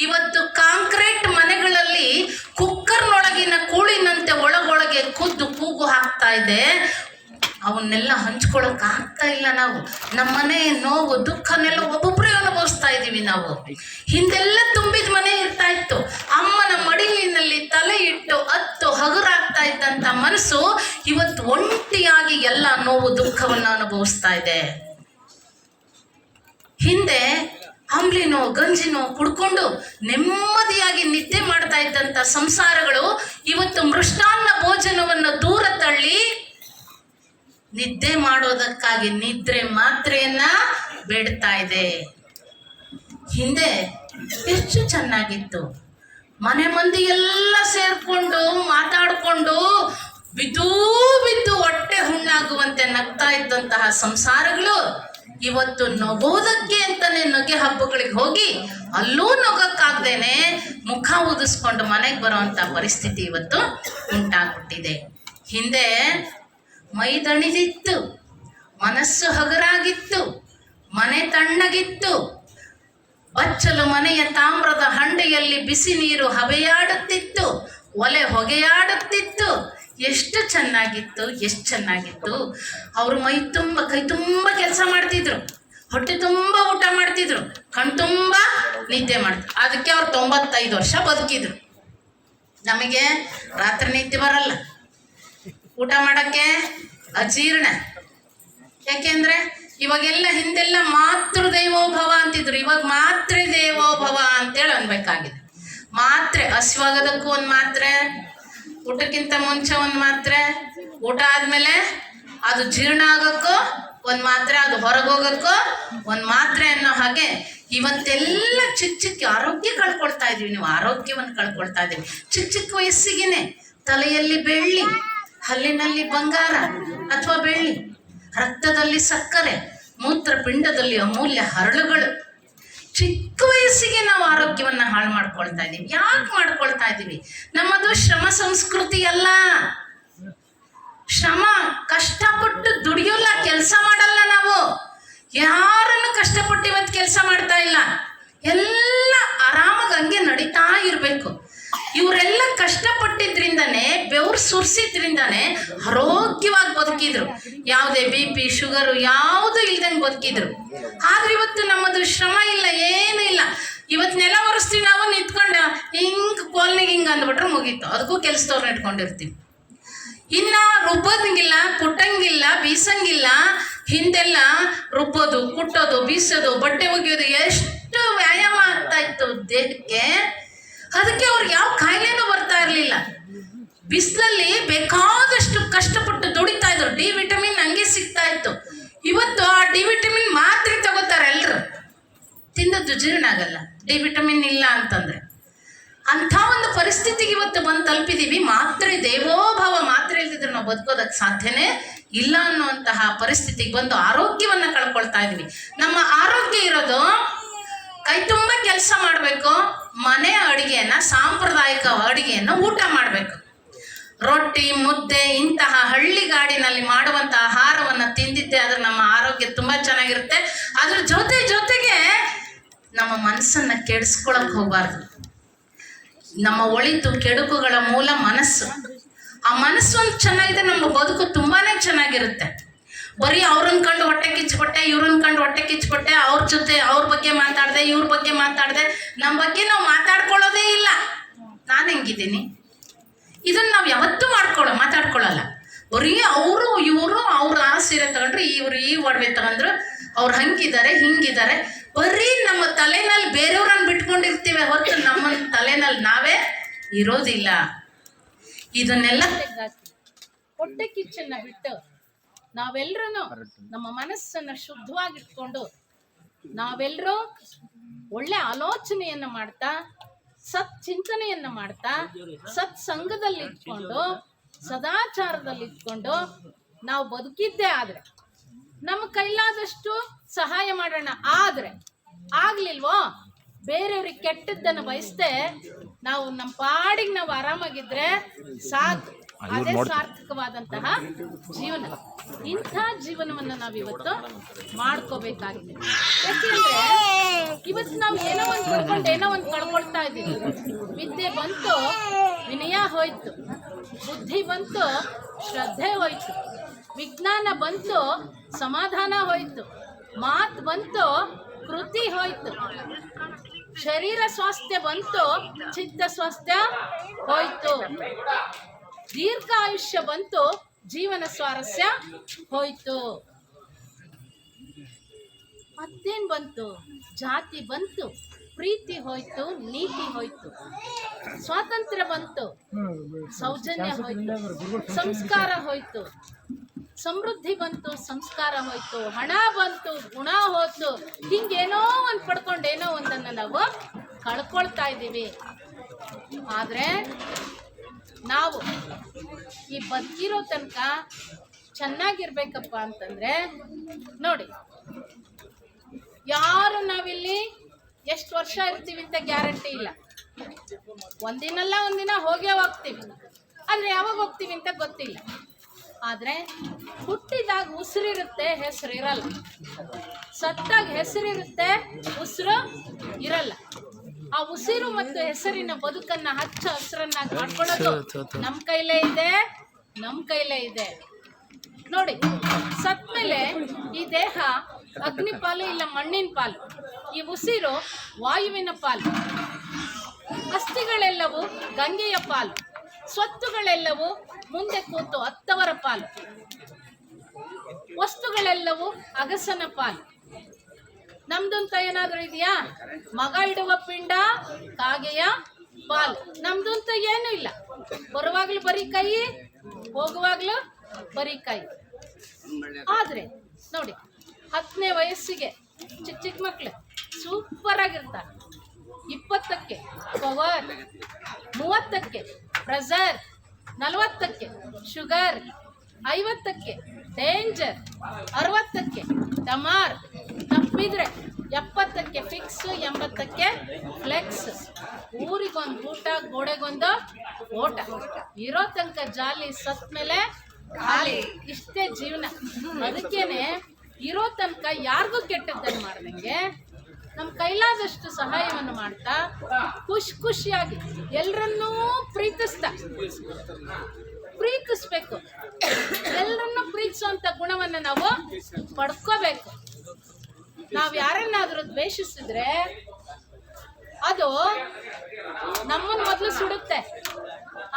ಇವತ್ತು ಕಾಂಕ್ರೀಟ್ ಮನೆಗಳಲ್ಲಿ ಕುಕ್ಕರ್ನೊಳಗಿನ ಕೂಳಿನಂತೆ ಒಳಗೊಳಗೆ ಕುದ್ದು ಕೂಗು ಹಾಕ್ತಾ ಇದೆ. ಅವನ್ನೆಲ್ಲ ಹಂಚ್ಕೊಳಕ್ ಆಗ್ತಾ ಇಲ್ಲ. ನಾವು ನಮ್ಮನೆ ನೋವು ದುಃಖನೆಲ್ಲ ಒಬ್ಬೊಬ್ಬರೇ ಅನುಭವಿಸ್ತಾ ಇದ್ದೀವಿ. ನಾವು ಹಿಂದೆಲ್ಲ ತುಂಬಿದ ಮನೆ ಇರ್ತಾ ಇತ್ತು. ಅಮ್ಮನ ಮಡಿಲಿನಲ್ಲಿ ತಲೆ ಇಟ್ಟು ಅತ್ತು ಹಗುರಾಗ್ತಾ ಇದ್ದಂಥ ಮನಸ್ಸು ಇವತ್ತು ಒಂಟಿಯಾಗಿ ಎಲ್ಲ ನೋವು ದುಃಖವನ್ನು ಅನುಭವಿಸ್ತಾ ಇದೆ. ಹಿಂದೆ ಅಂಬ್ಲಿನೋ ಗಂಜಿನೋ ಕುಡ್ಕೊಂಡು ನೆಮ್ಮದಿಯಾಗಿ ನಿದ್ದೆ ಮಾಡ್ತಾ ಇದ್ದಂಥ ಸಂಸಾರಗಳು ಇವತ್ತು ಮೃಷ್ಟಾನ್ನ ಭೋಜನವನ್ನು ದೂರ ತಳ್ಳಿ ನಿದ್ದೆ ಮಾಡೋದಕ್ಕಾಗಿ ನಿದ್ರೆ ಮಾತ್ರೆಯನ್ನ ಬೇಡ್ತಾ ಇದೆ. ಹಿಂದೆ ಎಷ್ಟು ಚೆನ್ನಾಗಿತ್ತು. ಮನೆ ಮಂದಿ ಎಲ್ಲ ಸೇರ್ಕೊಂಡು ಮಾತಾಡ್ಕೊಂಡು ಬಿದ್ದು ಹೊಟ್ಟೆ ಹುಣ್ಣಾಗುವಂತೆ ನಗ್ತಾ ಇದ್ದಂತಹ ಸಂಸಾರಗಳು ಇವತ್ತು ನಗೋದಕ್ಕೆ ಅಂತಾನೆ ನಗೆ ಹಬ್ಬಗಳಿಗೆ ಹೋಗಿ ಅಲ್ಲೂ ನಗಕ್ಕಾಗ್ದೇನೆ ಮುಖ ಊದಿಸ್ಕೊಂಡು ಮನೆಗೆ ಬರೋವಂಥ ಪರಿಸ್ಥಿತಿ ಇವತ್ತು ಉಂಟಾಗ್ಬಿಟ್ಟಿದೆ. ಹಿಂದೆ ಮೈ ದಣಿದಿತ್ತು, ಮನಸ್ಸು ಹಗರಾಗಿತ್ತು, ಮನೆ ತಣ್ಣಗಿತ್ತು. ಬಚ್ಚಲು ಮನೆಯ ತಾಮ್ರದ ಹಂಡೆಯಲ್ಲಿ ಬಿಸಿ ನೀರು ಹಬೆಯಾಡುತ್ತಿತ್ತು, ಒಲೆ ಹೊಗೆಯಾಡುತ್ತಿತ್ತು. ಎಷ್ಟು ಚೆನ್ನಾಗಿತ್ತು. ಅವರು ಕೈ ತುಂಬ ಕೆಲಸ ಮಾಡ್ತಿದ್ರು, ಹೊಟ್ಟೆ ತುಂಬ ಊಟ ಮಾಡ್ತಿದ್ರು, ಕಣ್ ತುಂಬ ನಿದ್ದೆ ಮಾಡ್ತಿದ್ರು. ಅದಕ್ಕೆ ಅವ್ರು 95 ವರ್ಷ ಬದುಕಿದ್ರು. ನಮಗೆ ರಾತ್ರಿ ನಿದ್ದೆ ಬರಲ್ಲ, ಊಟ ಮಾಡೋಕ್ಕೆ ಅಜೀರ್ಣ. ಯಾಕೆಂದ್ರೆ ಇವಾಗೆಲ್ಲ ಹಿಂದೆಲ್ಲ ಮಾತೃದೇವೋಭವ ಅಂತಿದ್ರು, ಇವಾಗ ಮಾತೃದೇವೋಭವ ಅಂತೇಳಿ ಅನ್ಬೇಕಾಗಿದೆ. ಮಾತ್ರೆ ಹಸಿವಾಗೋದಕ್ಕೂ ಒಂದು ಮಾತ್ರೆ, ಊಟಕ್ಕಿಂತ ಮುಂಚೆ ಒಂದು ಮಾತ್ರೆ, ಊಟ ಆದಮೇಲೆ ಅದು ಜೀರ್ಣ ಆಗೋಕ್ಕೂ ಒಂದು ಮಾತ್ರೆ, ಅದು ಹೊರಗೋಗೋಕ್ಕೂ ಒಂದು ಮಾತ್ರೆ ಅನ್ನೋ ಹಾಗೆ ಇವತ್ತೆಲ್ಲ ಚಿಕ್ಕ ಆರೋಗ್ಯ ಕಳ್ಕೊಳ್ತಾ ಇದ್ವಿ. ನೀವು ಆರೋಗ್ಯವನ್ನು ಕಳ್ಕೊಳ್ತಾ ಇದ್ದೀವಿ. ಚಿಕ್ಕ ವಯಸ್ಸಿಗೆನೆ ತಲೆಯಲ್ಲಿ ಬೆಳ್ಳಿ, ಹಲ್ಲಿನಲ್ಲಿ ಬಂಗಾರ ಅಥವಾ ಬೆಳ್ಳಿ, ರಕ್ತದಲ್ಲಿ ಸಕ್ಕರೆ, ಮೂತ್ರಪಿಂಡದಲ್ಲಿ ಅಮೂಲ್ಯ ಹರಳುಗಳು. ಚಿಕ್ಕ ವಯಸ್ಸಿಗೆ ನಾವು ಆರೋಗ್ಯವನ್ನು ಹಾಳು ಮಾಡ್ಕೊಳ್ತಾ ಇದ್ದೀವಿ. ಯಾಕೆ ಮಾಡ್ಕೊಳ್ತಾ ಇದ್ದೀವಿ? ನಮ್ಮದು ಶ್ರಮ ಸಂಸ್ಕೃತಿ ಅಲ್ಲ. ಶ್ರಮ ಕಷ್ಟಪಟ್ಟು ದುಡಿಯೋಲ್ಲ, ಕೆಲಸ ಮಾಡಲ್ಲ. ನಾವು ಯಾರನ್ನು ಕಷ್ಟಪಟ್ಟು ಇವತ್ತು ಕೆಲಸ ಮಾಡ್ತಾ ಇಲ್ಲ. ಎಲ್ಲ ಆರಾಮಾಗಿ ಹಂಗೆ ನಡೀತಾ ಇರಬೇಕು. ಇವರೆಲ್ಲ ಕಷ್ಟಪಟ್ಟಿದ್ರಿಂದನೇ, ಬೆವರು ಸುರಿಸಿದ್ರಿಂದನೇ ಆರೋಗ್ಯವಾಗಿ ಬದುಕಿದ್ರು. ಯಾವುದೇ BP ಶುಗರು ಯಾವುದೂ ಇಲ್ದಂಗೆ ಬದುಕಿದ್ರು. ಆದ್ರೆ ಇವತ್ತು ನಮ್ಮದು ಶ್ರಮ ಇಲ್ಲ, ಏನೂ ಇಲ್ಲ. ಇವತ್ತು ನೆಲ ಒರೆಸ್ತೀವಿ, ನಾವು ನಿಂತ್ಕೊಂಡು ಹಿಂಗೆ ಕೋಲ್ನಿಗೆ ಹಿಂಗೆ ಅಂದ್ಬಿಟ್ರೆ ಮುಗೀತು. ಅದಕ್ಕೂ ಕೆಲಸದವ್ರನ್ನ ಇಟ್ಕೊಂಡಿರ್ತೀವಿ. ಇನ್ನು ರುಬ್ಬೋದಂಗಿಲ್ಲ, ಕುಟ್ಟಂಗಿಲ್ಲ, ಬೀಸಂಗಿಲ್ಲ. ಹಿಂದೆಲ್ಲ ರುಬ್ಬೋದು, ಕುಟ್ಟೋದು, ಬೀಸೋದು, ಬಟ್ಟೆ ಒಗೆಯೋದು ಎಷ್ಟು ವ್ಯಾಯಾಮ ಆಗ್ತಾ ಇತ್ತು ದೇಹಕ್ಕೆ. ಅದಕ್ಕೆ ಅವ್ರಿಗೆ ಯಾವ ಕಾಯಿಲೆನೂ ಬರ್ತಾ ಇರಲಿಲ್ಲ. ಬಿಸಿಲಲ್ಲಿ ಬೇಕಾದಷ್ಟು ಕಷ್ಟಪಟ್ಟು ದುಡಿತಾ ಇದ್ರು. ಡಿ ವಿಟಮಿನ್ ಹಂಗೆ ಸಿಗ್ತಾ ಇತ್ತು. ಇವತ್ತು ಆ ಡಿ ವಿಟಮಿನ್ ಮಾತ್ರೆ ತಗೋತಾರೆ ಎಲ್ಲರೂ. ತಿಂದದ್ದು ಜೀರ್ಣ ಆಗಲ್ಲ, ಡಿ ವಿಟಮಿನ್ ಇಲ್ಲ ಅಂತಂದ್ರೆ. ಅಂಥ ಒಂದು ಪರಿಸ್ಥಿತಿಗೆ ಇವತ್ತು ಬಂದು ತಲುಪಿದೀವಿ. ಮಾತ್ರೆ ದೇವೋಭವ, ಮಾತ್ರೆ ಇಲ್ದಿದ್ರೆ ನಾವು ಬದುಕೋದಕ್ಕೆ ಸಾಧ್ಯನೇ ಇಲ್ಲ ಅನ್ನುವಂತಹ ಪರಿಸ್ಥಿತಿಗೆ ಬಂದು ಆರೋಗ್ಯವನ್ನು ಕಳ್ಕೊಳ್ತಾ ಇದೀವಿ. ನಮ್ಮ ಆರೋಗ್ಯ ಇರೋದು ಕೈ ತುಂಬ ಕೆಲಸ ಮಾಡಬೇಕು, ಮನೆ ಅಡುಗೆಯನ್ನು, ಸಾಂಪ್ರದಾಯಿಕ ಅಡುಗೆಯನ್ನು ಊಟ ಮಾಡಬೇಕು. ರೊಟ್ಟಿ ಮುದ್ದೆ ಇಂತಹ ಹಳ್ಳಿಗಾಡಿನಲ್ಲಿ ಮಾಡುವಂಥ ಆಹಾರವನ್ನು ತಿಂದಿದ್ದೆ ಆದರೆ ನಮ್ಮ ಆರೋಗ್ಯ ತುಂಬ ಚೆನ್ನಾಗಿರುತ್ತೆ. ಅದ್ರ ಜೊತೆಗೆ ನಮ್ಮ ಮನಸ್ಸನ್ನು ಕೆಡಿಸ್ಕೊಳಕ್ಕೆ ಹೋಗಬಾರ್ದು. ನಮ್ಮ ಒಳಿತು ಕೆಡುಕುಗಳ ಮೂಲ ಮನಸ್ಸು. ಆ ಮನಸ್ಸು ಒಂದು ಚೆನ್ನಾಗಿದೆ, ನಮ್ಮ ಬದುಕು ತುಂಬಾ ಚೆನ್ನಾಗಿರುತ್ತೆ. ಬರೀ ಅವ್ರನ್ನ ಕಂಡು ಹೊಟ್ಟೆ ಕಿಚ್ಚಿಬಿಟ್ಟೆ, ಇವ್ರನ್ನ ಕಂಡು ಹೊಟ್ಟೆ ಕಿಚ್ಚಿಬಿಟ್ಟೆ, ಅವ್ರ ಜೊತೆ ಅವ್ರ ಬಗ್ಗೆ ಮಾತಾಡಿದೆ, ಇವ್ರ ಬಗ್ಗೆ ಮಾತಾಡಿದೆ, ನಮ್ಮ ಬಗ್ಗೆ ನಾವು ಮಾತಾಡ್ಕೊಳ್ಳೋದೇ ಇಲ್ಲ. ನಾನು ಹೆಂಗಿದ್ದೀನಿ ಇದನ್ನು ನಾವು ಯಾವತ್ತೂ ಮಾತಾಡ್ಕೊಳ್ಳಲ್ಲ. ಬರೀ ಅವರು ಇವರು ಅವ್ರು ಆ ಸೀರೆ ತಗೊಂಡ್ರು, ಇವರು ಈ ಒಡವೆ ತಗೊಂಡ್ರು, ಅವ್ರು ಹಂಗಿದ್ದಾರೆ ಹಿಂಗಿದ್ದಾರೆ, ಬರೀ ನಮ್ಮ ತಲೆನಲ್ಲಿ ಬೇರೆಯವ್ರನ್ನ ಬಿಟ್ಕೊಂಡಿರ್ತೀವಿ ಹೊರತು ನಮ್ಮ ತಲೆನಲ್ಲಿ ನಾವೇ ಇರೋದಿಲ್ಲ. ಇದನ್ನೆಲ್ಲ ಹೊಟ್ಟೆ ಕಿಚ್ಚನ್ನ ಬಿಟ್ಟು ನಾವೆಲ್ಲರೂ ನಮ್ಮ ಮನಸ್ಸನ್ನ ಶುದ್ಧವಾಗಿಟ್ಕೊಂಡು ನಾವೆಲ್ಲರೂ ಒಳ್ಳೆ ಆಲೋಚನೆಯನ್ನ ಮಾಡ್ತಾ ಸತ್ ಚಿಂತನೆಯನ್ನ ಮಾಡ್ತಾ ಸತ್ಸಂಗದಲ್ಲಿ ಇಟ್ಕೊಂಡು ಸದಾಚಾರದಲ್ಲಿ ಇಟ್ಕೊಂಡು ನಾವು ಬದುಕಿದ್ದೇ ಆದ್ರೆ ನಮ್ಮ ಕೈಲಾದಷ್ಟು ಸಹಾಯ ಮಾಡೋಣ. ಆದ್ರೆ ಆಗ್ಲಿಲ್ವೋ ಬೇರೆಯವ್ರಿಗೆ ಕೆಟ್ಟದ್ದನ್ನು ಬಯಸ್ದೆ ನಾವು ನಮ್ಮ ಪಾಡಿಗೆ ನಾವು ಆರಾಮಾಗಿದ್ರೆ ಸಾಕು, ಅದೇ ಸಾರ್ಥಕವಾದಂತಹ ಜೀವನ. ಇಂಥ ಜೀವನವನ್ನು ನಾವಿವತ್ತು ಮಾಡ್ಕೋಬೇಕಾಗಿದೆ. ಯಾಕೆಂದ್ರೆ ಇವತ್ತು ನಾವು ಏನೋ ಒಂದು ಪಡ್ಕೊಂಡು ಏನೋ ಒಂದು ಕಳ್ಕೊಳ್ತಾ ಇದ್ದೀವಿ. ವಿದ್ಯೆ ಬಂತು, ವಿನಯ ಹೋಯ್ತು. ಬುದ್ಧಿ ಬಂತು, ಶ್ರದ್ಧೆ ಹೋಯ್ತು. ವಿಜ್ಞಾನ ಬಂತು, ಸಮಾಧಾನ ಹೋಯ್ತು. ಮಾತು ಬಂತು, ಕೃತಿ ಹೋಯ್ತು. ಶರೀರ ಸ್ವಾಸ್ಥ್ಯ ಬಂತು, ಚಿತ್ತ ಸ್ವಾಸ್ಥ್ಯ ಹೋಯ್ತು. ದೀರ್ಘ ಆಯುಷ್ಯ ಬಂತು, ಜೀವನ ಸ್ವಾರಸ್ಯ ಹೋಯ್ತು. ಮತ್ತೇನ್ ಬಂತು? ಜಾತಿ ಬಂತು, ಪ್ರೀತಿ ಹೋಯ್ತು, ನೀತಿ ಹೋಯ್ತು. ಸ್ವಾತಂತ್ರ್ಯ ಬಂತು, ಸೌಜನ್ಯ ಹೋಯ್ತು, ಸಂಸ್ಕಾರ ಹೋಯ್ತು. ಸಮೃದ್ಧಿ ಬಂತು, ಸಂಸ್ಕಾರ ಹೋಯ್ತು. ಹಣ ಬಂತು, ಗುಣ ಹೋಯ್ತು. ಹಿಂಗೇನೋ ಒಂದು ಪಡ್ಕೊಂಡು ಏನೋ ಒಂದನ್ನು ನಾವು ಕಳ್ಕೊಳ್ತಾ ಇದ್ದೀವಿ. ಆದರೆ ನಾವು ಈ ಬದುಕಿರೋ ತನಕ ಚೆನ್ನಾಗಿರ್ಬೇಕಪ್ಪ ಅಂತಂದ್ರೆ ನೋಡಿ, ಯಾರು ನಾವಿಲ್ಲಿ ಎಷ್ಟು ವರ್ಷ ಇರ್ತೀವಿ ಅಂತ ಗ್ಯಾರಂಟಿ ಇಲ್ಲ. ಒಂದಿನಲ್ಲ ಒಂದಿನ ಹೋಗೇ ಹೋಗ್ತೀವಿ, ಆದರೆ ಯಾವಾಗ ಹೋಗ್ತೀವಿ ಅಂತ ಗೊತ್ತಿಲ್ಲ. ಆದರೆ ಹುಟ್ಟಿದಾಗ ಉಸಿರಿರುತ್ತೆ, ಹೆಸರಿರಲ್ಲ. ಸತ್ತಾಗ ಹೆಸರಿರುತ್ತೆ, ಉಸಿರು ಇರಲ್ಲ. ಆ ಉಸಿರು ಮತ್ತು ಹೆಸರಿನ ಬದುಕನ್ನ ಹಚ್ಚ ಹಸಿರನ್ನಾಗಿ ಮಾಡ್ಕೊಳ್ಳೋದು ನಮ್ಮ ಕೈಲೇ ಇದೆ. ನೋಡಿ, ಸತ್ಮೇಲೆ ಈ ದೇಹ ಅಗ್ನಿ ಪಾಲು ಇಲ್ಲ ಮಣ್ಣಿನ ಪಾಲು, ಈ ಉಸಿರು ವಾಯುವಿನ ಪಾಲು, ಅಸ್ಥಿಗಳೆಲ್ಲವೂ ಗಂಗೆಯ ಪಾಲು, ಸ್ವತ್ತುಗಳೆಲ್ಲವೂ ಮುಂದೆ ಕೂತು ಅತ್ತವರ ಪಾಲು, ವಸ್ತುಗಳೆಲ್ಲವೂ ಅಗಸನ ಪಾಲು. ನಮ್ದಂತ ಏನಾದರೂ ಇದೆಯಾ? ಮಗ ಇಡುವ ಪಿಂಡ ಕಾಗೆಯ ಪಾಲು. ನಮ್ದಂತ ಏನೂ ಇಲ್ಲ. ಬರುವಾಗ್ಲೂ ಬರೀ ಕೈ, ಹೋಗುವಾಗ್ಲೂ ಬರೀ ಕೈ. ಆದ್ರೆ ನೋಡಿ, 10ನೇ ವಯಸ್ಸಿಗೆ ಚಿಕ್ಕ ಮಕ್ಳು ಸೂಪರ್ ಆಗಿರ್ತಾರೆ. 20ಕ್ಕೆ ಪವರ್, 30ಕ್ಕೆ ಪ್ರೆಷರ್, 40ಕ್ಕೆ ಶುಗರ್, 50ಕ್ಕೆ ಡೇಂಜರ್, 60ಕ್ಕೆ ಡಮಾರ್, ತಪ್ಪಿದ್ರೆ 70ಕ್ಕೆ ಫಿಕ್ಸ್, 80ಕ್ಕೆ ಫ್ಲೆಕ್ಸ್. ಊರಿಗೊಂದು ಊಟ, ಗೋಡೆಗೊಂದು ಓಟ. ಇರೋ ತನಕ ಜಾಲಿ, ಸತ್ ಮೇಲೆ ಖಾಲಿ. ಇಷ್ಟೇ ಜೀವನ. ಅದಕ್ಕೇನೆ ಇರೋ ತನಕ ಯಾರಿಗೂ ಕೆಟ್ಟದ್ದನ್ನು ಮಾಡ್ದಂಗೆ ನಮ್ಮ ಕೈಲಾದಷ್ಟು ಸಹಾಯವನ್ನು ಮಾಡ್ತಾ ಖುಷಿಯಾಗಿ ಎಲ್ಲರನ್ನೂ ಪ್ರೀತಿಸ್ಬೇಕು. ಎಲ್ಲರನ್ನೂ ಪ್ರೀತಿಸುವಂತ ಗುಣವನ್ನು ನಾವು ಪಡ್ಕೋಬೇಕು. ನಾವು ಯಾರನ್ನಾದ್ರೂ ದ್ವೇಷಿಸಿದ್ರೆ ಅದು ನಮ್ಮನ್ನು ಮೊದಲು ಸುಡುತ್ತೆ.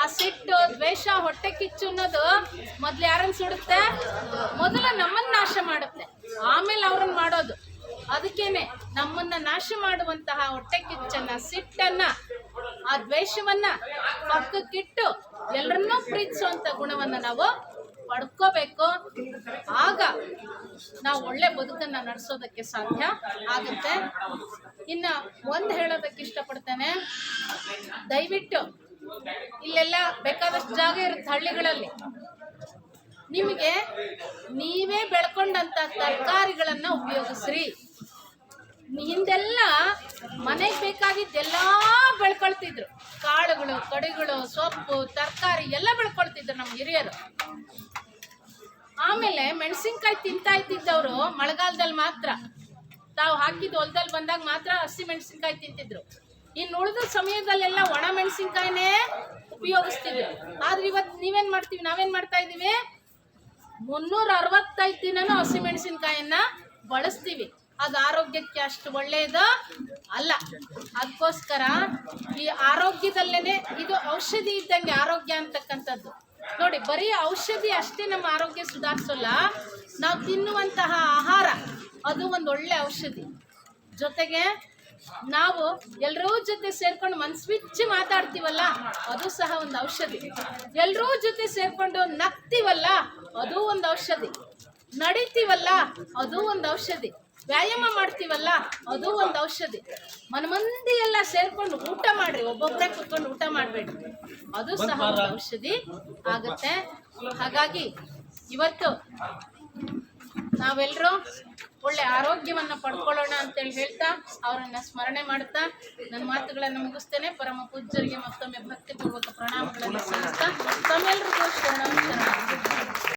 ಆ ಸಿಟ್ಟು, ದ್ವೇಷ, ಹೊಟ್ಟೆ ಕಿಚ್ಚು ಅನ್ನೋದು ಮೊದಲು ಯಾರನ್ನು ಸುಡುತ್ತೆ? ಮೊದಲು ನಮ್ಮನ್ನು ನಾಶ ಮಾಡುತ್ತೆ, ಆಮೇಲೆ ಅವ್ರನ್ನ ಮಾಡೋದು. ಅದಕ್ಕೇನೆ ನಮ್ಮನ್ನ ನಾಶ ಮಾಡುವಂತಹ ಹೊಟ್ಟೆ ಕಿಚ್ಚನ್ನ, ಸಿಟ್ಟನ್ನ, ಆ ದ್ವೇಷವನ್ನ ಪಕ್ಕಕ್ಕಿಟ್ಟು ಎಲ್ಲರನ್ನೂ ಪ್ರೀತಿಸುವಂತ ಗುಣವನ್ನ ನಾವು ಪಡ್ಕೋಬೇಕು. ಆಗ ನಾವು ಒಳ್ಳೆ ಬದುಕನ್ನ ನಡೆಸೋದಕ್ಕೆ ಸಾಧ್ಯ ಆಗುತ್ತೆ. ಇನ್ನ ಒಂದು ಹೇಳೋದಕ್ಕೆ ಇಷ್ಟಪಡ್ತೇನೆ, ದಯವಿಟ್ಟು ಇಲ್ಲೆಲ್ಲ ಬೇಕಾದಷ್ಟು ಜಾಗ ಇರುತ್ತೆ ಹಳ್ಳಿಗಳಲ್ಲಿ. ನಿಮಗೆ ನೀವೇ ಬೆಳ್ಕೊಂಡಂತ ತರಕಾರಿಗಳನ್ನ ಉಪಯೋಗಿಸ್ರಿ. ಹಿಂದೆಲ್ಲ ಮನೆಗೆ ಬೇಕಾಗಿದ್ದೆಲ್ಲ ಬೆಳ್ಕೊಳ್ತಿದ್ರು. ಕಾಳುಗಳು, ಕಡಿಗಳು, ಸೊಪ್ಪು, ತರಕಾರಿ ಎಲ್ಲ ಬೆಳ್ಕೊಳ್ತಿದ್ರು ನಮ್ಮ ಹಿರಿಯರು. ಆಮೇಲೆ ಮೆಣಸಿನ್ಕಾಯಿ ತಿಂತಾ ಇದ್ದಿದ್ದವರು ಮಳೆಗಾಲದಲ್ಲಿ ಮಾತ್ರ, ತಾವು ಹಾಕಿದ ಹೊಲದಲ್ಲಿ ಬಂದಾಗ ಮಾತ್ರ ಹಸಿ ಮೆಣಸಿನ್ಕಾಯಿ ತಿಂತಿದ್ರು. ಇನ್ನು ಉಳಿದ ಸಮಯದಲ್ಲೆಲ್ಲ ಒಣ ಮೆಣಸಿನ್ಕಾಯಿನೇ ಉಪಯೋಗಿಸ್ತಿದ್ರು. ಆದ್ರೆ ಇವತ್ತು ನಾವೇನ್ ಮಾಡ್ತಾ ಇದೀವಿ? 365 ದಿನನೂ ಹಸಿಮೆಣಸಿನ್ಕಾಯನ್ನ ಬಳಸ್ತೀವಿ. ಅದು ಆರೋಗ್ಯಕ್ಕೆ ಅಷ್ಟು ಒಳ್ಳೆಯದು ಅಲ್ಲ. ಅದಕ್ಕೋಸ್ಕರ ಈ ಆರೋಗ್ಯದಲ್ಲೇನೆ ಇದು ಔಷಧಿ ಇದ್ದಂಗೆ ಆರೋಗ್ಯ ಅಂತಕ್ಕಂಥದ್ದು. ನೋಡಿ, ಬರೀ ಔಷಧಿ ಅಷ್ಟೇ ನಮ್ಮ ಆರೋಗ್ಯ ಸುಧಾರಿಸೋಲ್ಲ. ನಾವು ತಿನ್ನುವಂತಹ ಆಹಾರ ಅದು ಒಂದು ಒಳ್ಳೆ ಔಷಧಿ. ಜೊತೆಗೆ ನಾವು ಎಲ್ಲರೂ ಜೊತೆ ಸೇರ್ಕೊಂಡು ಮನ್ಸ್ಬಿಚ್ಚಿ ಮಾತಾಡ್ತೀವಲ್ಲ, ಅದು ಸಹ ಒಂದು ಔಷಧಿ. ಎಲ್ಲರೂ ಜೊತೆ ಸೇರ್ಕೊಂಡು ನಗ್ತೀವಲ್ಲ, ಅದು ಒಂದು ಔಷಧಿ. ನಡಿತೀವಲ್ಲ, ಅದು ಒಂದು ಔಷಧಿ. ವ್ಯಾಯಾಮ ಮಾಡ್ತೀವಲ್ಲ, ಅದು ಒಂದು ಔಷಧಿ. ಮನಮಂದಿ ಎಲ್ಲ ಸೇರ್ಕೊಂಡು ಊಟ ಮಾಡ್ರಿ, ಒಬ್ಬೊಬ್ಬರೇ ಕುತ್ಕೊಂಡು ಊಟ ಮಾಡಬೇಡಿ, ಅದು ಸಹ ಒಂದು ಔಷಧಿ ಆಗುತ್ತೆ. ಹಾಗಾಗಿ ಇವತ್ತು ನಾವೆಲ್ಲರೂ ಒಳ್ಳೆ ಆರೋಗ್ಯವನ್ನು ಪಡ್ಕೊಳ್ಳೋಣ ಅಂತೇಳಿ ಹೇಳ್ತಾ, ಅವರನ್ನ ಸ್ಮರಣೆ ಮಾಡ್ತಾ ನನ್ನ ಮಾತುಗಳನ್ನು ಮುಗಿಸ್ತೇನೆ. ಪರಮ ಪೂಜ್ಯರಿಗೆ ಮತ್ತೊಮ್ಮೆ ಭಕ್ತಿಪೂರ್ವಕ ಪ್ರಣಾಮಗಳನ್ನು ಸಲ್ಲಿಸ್ತಾ ತಮ್ಮೆಲ್ಲರಿಗೂ ಶರಣಾರ್ಥಿ.